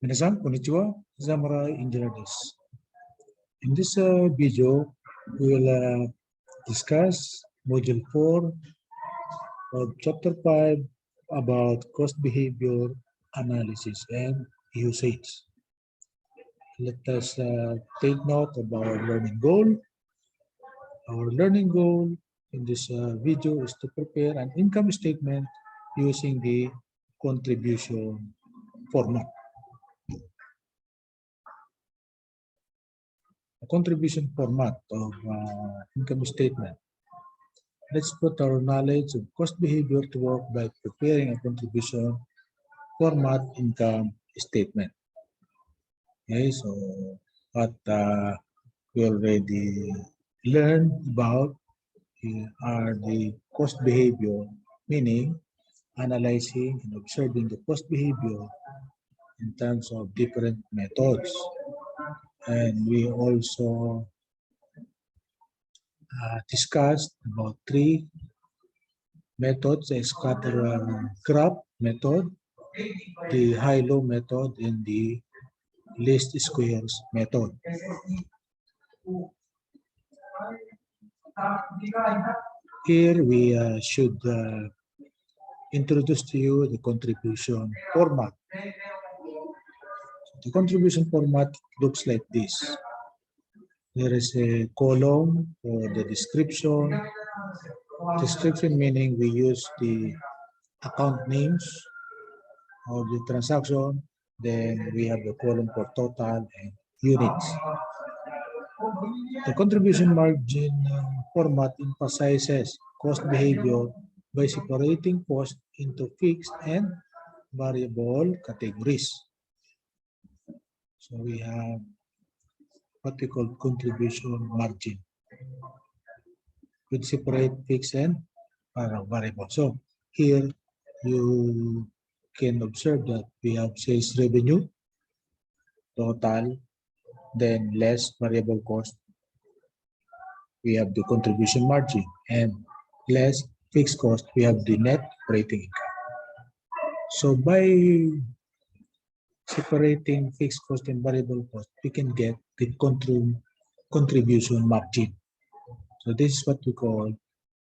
Minasan, konnichiwa, Zamurai Engineer desu. In this video, we will discuss Module 4 of Chapter 5 about cost behavior analysis and usage. Let us take note of our learning goal. Our learning goal in this video is to prepare an income statement using the contribution format. A contribution format of income statement. Let's put our knowledge of cost behavior to work by preparing a contribution format income statement. Okay, so what we already learned about are the cost behavior, meaning analyzing and observing the cost behavior in terms of different methods. And we also discussed about 3 methods: the scatter graph method, the high-low method, and the least squares method. Here we should introduce to you the contribution format. The contribution format looks like this. There is a column for the description. Description meaning we use the account names of the transaction. Then we have the column for total and units. The contribution margin format emphasizes cost behavior by separating cost into fixed and variable categories. So we have what we call contribution margin, which separate fixed and variable. So here you can observe that we have sales revenue, total, then less variable cost. We have the contribution margin, and less fixed cost, we have the net operating income. So by separating fixed cost and variable cost, we can get the contribution margin. So this is what we call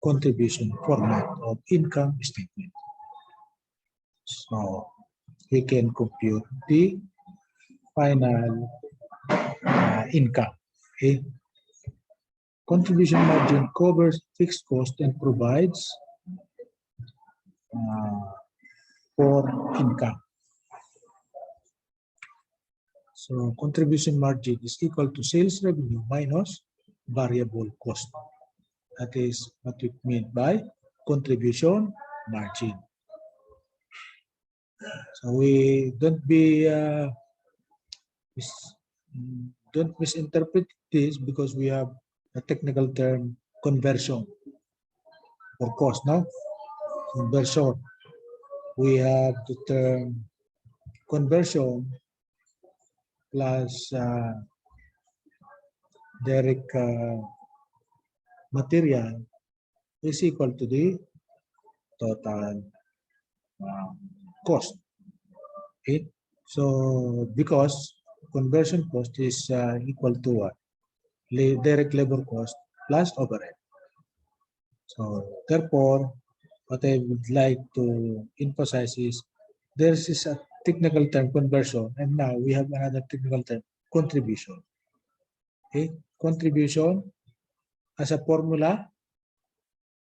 contribution format of income statement. So we can compute the final income. Okay. Contribution margin covers fixed cost and provides for income. So contribution margin is equal to sales revenue minus variable cost. That is what we mean by contribution margin. So we don't misinterpret this, because we have a technical term conversion for cost. Now, conversion. We have the term conversion plus direct material is equal to the total cost. Okay, so because conversion cost is equal to what? Direct labor cost plus overhead. So therefore, what I would like to emphasize is there is a technical term conversion, and now we have another technical term contribution. Okay, contribution as a formula,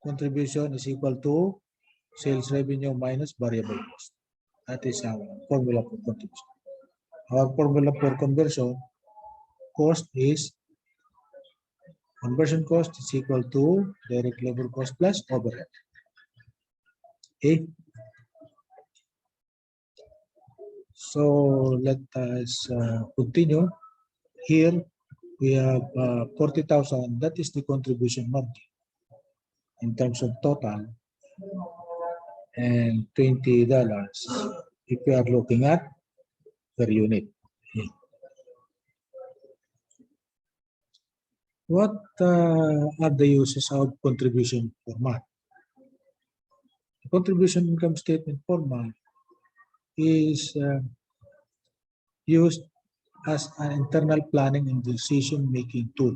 contribution is equal to sales revenue minus variable cost. That is our formula for contribution. Our formula for conversion cost is conversion cost is equal to direct labor cost plus overhead. Okay. So let us continue. Here we have 40,000. That is the contribution margin in terms of total, and $20 if we are looking at per unit. Okay. What are the uses of contribution format? The contribution income statement format is used as an internal planning and decision-making tool.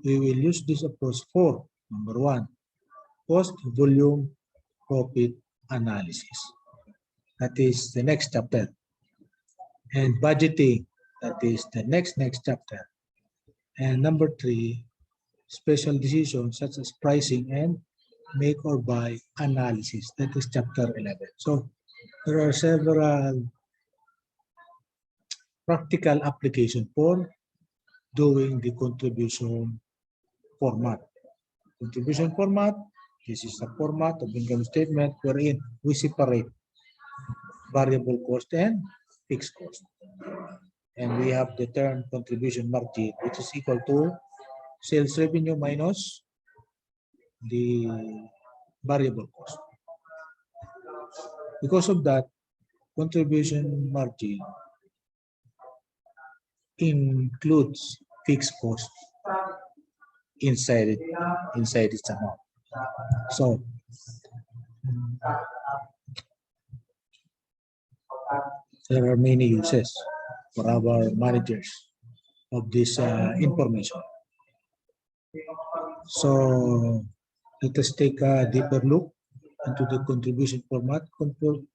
We will use this approach for, number one, cost, volume, profit analysis. That is the next chapter. And budgeting, that is the next chapter. And number three, special decisions such as pricing and make or buy analysis. That is chapter 11. So there are several practical applications for doing the contribution format. Contribution format, this is the format of income statement wherein we separate variable cost and fixed cost. And we have the term contribution margin, which is equal to sales revenue minus the variable cost. Because of that, contribution margin includes fixed cost inside its amount. So there are many uses for our managers of this information. So let us take a deeper look into the contribution format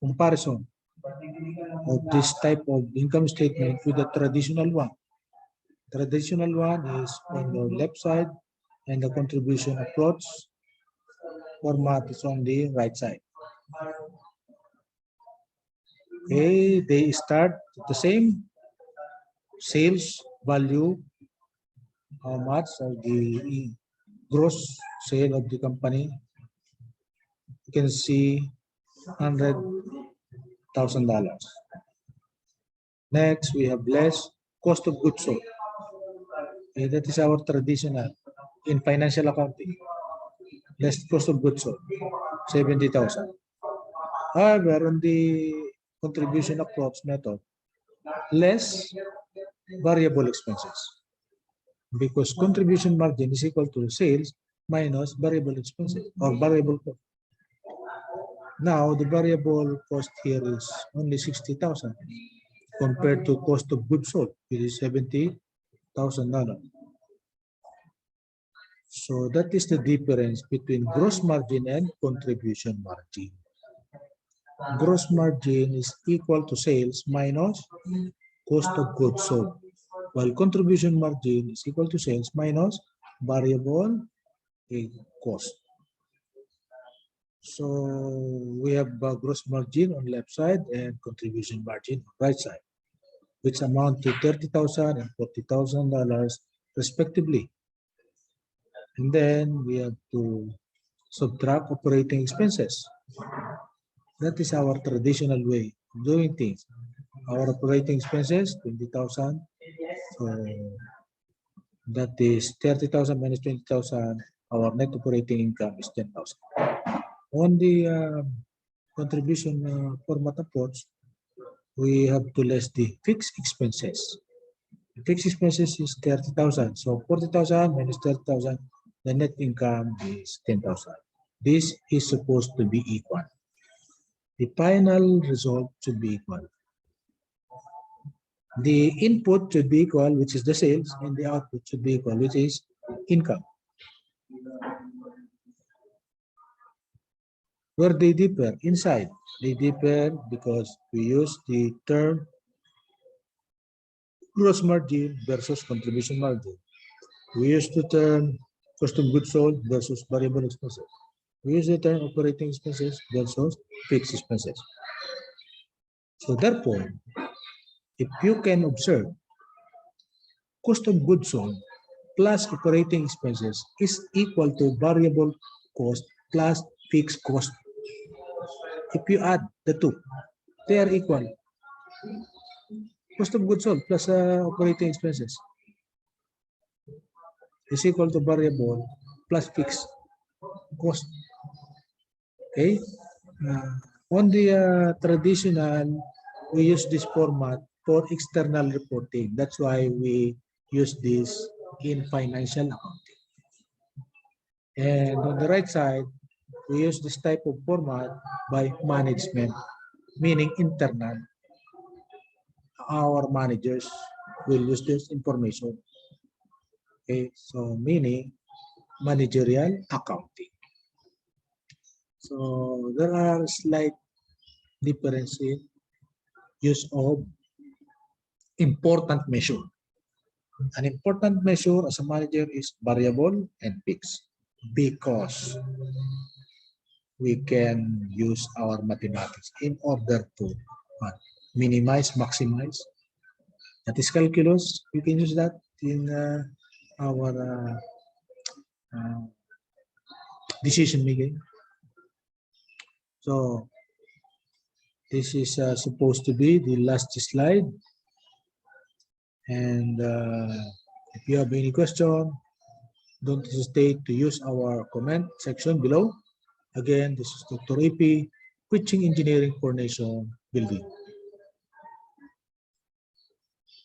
comparison of this type of income statement with the traditional one. Traditional one is on the left side and the contribution approach format is on the right side. Okay, they start the same sales value, how much of the gross sale of the company. You can see $100,000. Next, we have less cost of goods sold. Okay, that is our traditional in financial accounting. Less cost of goods sold, 70,000. However, on the contribution approach method, less variable expenses, because contribution margin is equal to sales minus variable expenses or variable cost. Now the variable cost here is only 60,000 compared to cost of goods sold, it is $70,000. So that is the difference between gross margin and contribution margin. Gross margin is equal to sales minus cost of goods sold, while contribution margin is equal to sales minus variable cost. So we have gross margin on left side and contribution margin on right side, which amount to $30,000 and $40,000 respectively. And then we have to subtract operating expenses. That is our traditional way of doing things. Our operating expenses, 20,000. So that is 30,000 minus 20,000. Our net operating income is 10,000. On the contribution format approach, we have to less the fixed expenses. The fixed expenses is 30,000. So 40,000 minus 30,000, the net income is 10,000. This is supposed to be equal. The final result should be equal. The input should be equal, which is the sales, and the output should be equal, which is income. Where they differ? Inside. They differ because we use the term gross margin versus contribution margin. We use the term cost of goods sold versus variable expenses. We use the term operating expenses versus fixed expenses. So therefore, if you can observe, cost of goods sold plus operating expenses is equal to variable cost plus fixed cost. If you add the two, they are equal. Cost of goods sold plus operating expenses is equal to variable plus fixed cost. Okay. On the traditional, we use this format for external reporting. That's why we use this in financial accounting. And on the right side, we use this type of format by management, meaning internal our managers will use this information. Okay, so meaning managerial accounting. So there are slight difference in use of important measure. An important measure as a manager is variable and fixed because we can use our mathematics in order to minimize, maximize. That is calculus. We can use that in our decision making. So this is supposed to be the last slide. And if you have any question, don't hesitate to use our comment section below. Again, this is Dr. EYPEI, Preaching Engineering for Nation Building.